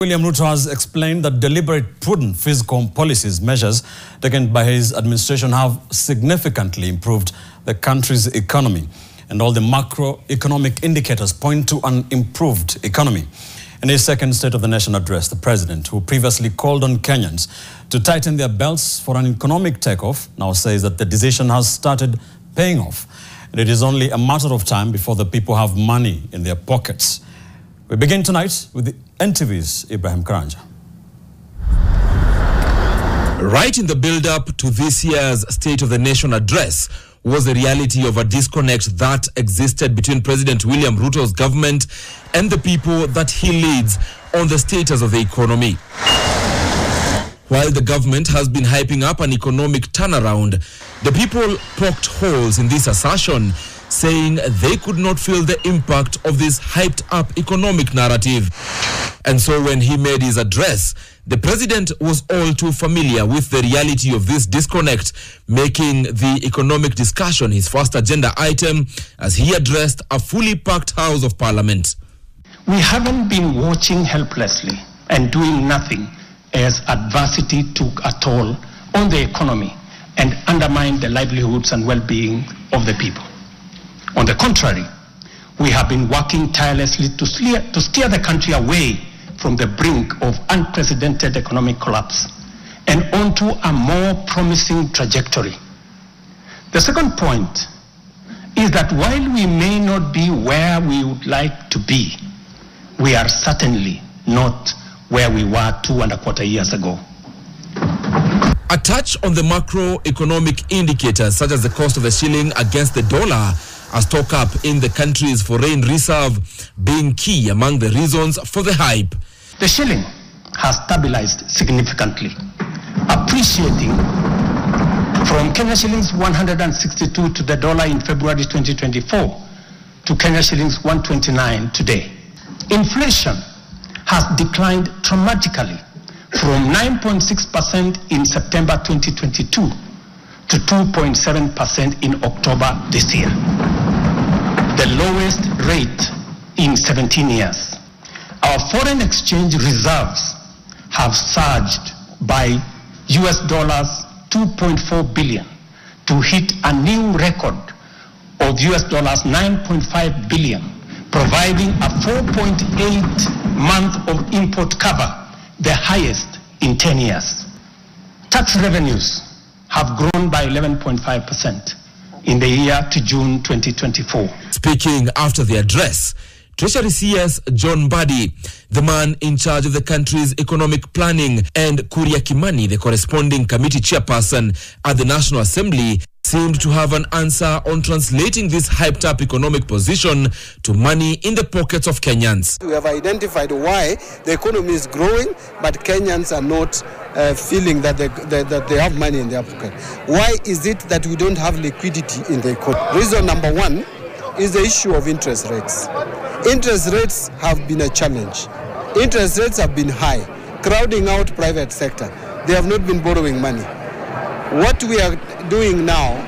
William Ruto has explained that deliberate, prudent fiscal policies measures taken by his administration have significantly improved the country's economy, and all the macroeconomic indicators point to an improved economy. In his second State of the Nation address, the president, who previously called on Kenyans to tighten their belts for an economic takeoff, now says that the decision has started paying off, and it is only a matter of time before the people have money in their pockets. We begin tonight with the NTV's Ibrahim Karanja. Right in the build-up to this year's State of the Nation address was the reality of a disconnect that existed between President William Ruto's government and the people that he leads on the status of the economy. While the government has been hyping up an economic turnaround, the people poked holes in this assertion, saying they could not feel the impact of this hyped-up economic narrative. And so when he made his address, the president was all too familiar with the reality of this disconnect, making the economic discussion his first agenda item as he addressed a fully packed House of Parliament. We haven't been watching helplessly and doing nothing as adversity took a toll on the economy and undermined the livelihoods and well-being of the people. On the contrary, we have been working tirelessly to steer the country away from the brink of unprecedented economic collapse and onto a more promising trajectory. The second point is that while we may not be where we would like to be, we are certainly not where we were 2.25 years ago. A touch on the macroeconomic indicators such as the cost of the shilling against the dollar, a stock up in the country's foreign reserve, being key among the reasons for the hype. The shilling has stabilized significantly, appreciating from Kenya shillings 162 to the dollar in February 2024 to Kenya shillings 129 today. Inflation has declined dramatically from 9.6% in September 2022 to 2.7% in October this year, the lowest rate in 17 years. Our foreign exchange reserves have surged by US dollars 2.4 billion to hit a new record of US dollars 9.5 billion, providing a 4.8 month of import cover, the highest in 10 years. Tax revenues have grown by 11.5% in the year to June 2024. Speaking after the address, Treasury CS John Mbadi, the man in charge of the country's economic planning, and Kuria Kimani, the corresponding committee chairperson at the National Assembly, seemed to have an answer on translating this hyped-up economic position to money in the pockets of Kenyans. We have identified why the economy is growing, but Kenyans are not feeling that they have money in their pocket. Why is it that we don't have liquidity in the economy? Reason number one is the issue of interest rates. Interest rates have been a challenge. Interest rates have been high, crowding out private sector. They have not been borrowing money. What we are doing now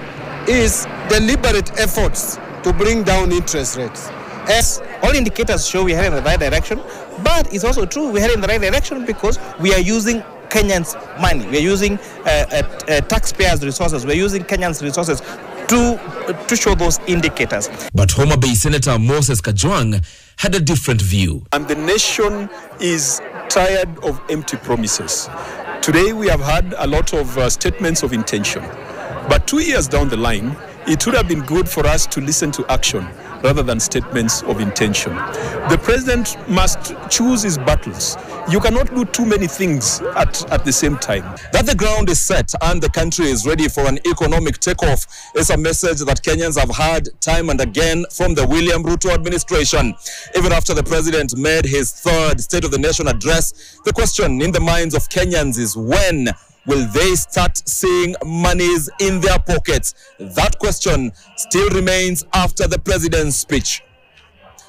is deliberate efforts to bring down interest rates. As all indicators show, we are heading in the right direction, but it's also true we are heading in the right direction because we are using Kenyans' money. We are using taxpayers' resources. We are using Kenyans' resources to show those indicators. But Homa Bay Senator Moses Kajwang had a different view. And the nation is tired of empty promises. Today we have had a lot of statements of intention. But 2 years down the line, it would have been good for us to listen to action rather than statements of intention. The president must choose his battles. You cannot do too many things at the same time. That the ground is set and the country is ready for an economic takeoff is a message that Kenyans have heard time and again from the William Ruto administration. Even after the president made his third State of the Nation address, the question in the minds of Kenyans is when will they start seeing monies in their pockets? That question still remains after the president's speech.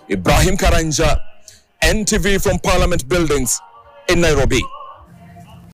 Ibrahim Karanja, NTV from Parliament Buildings in Nairobi.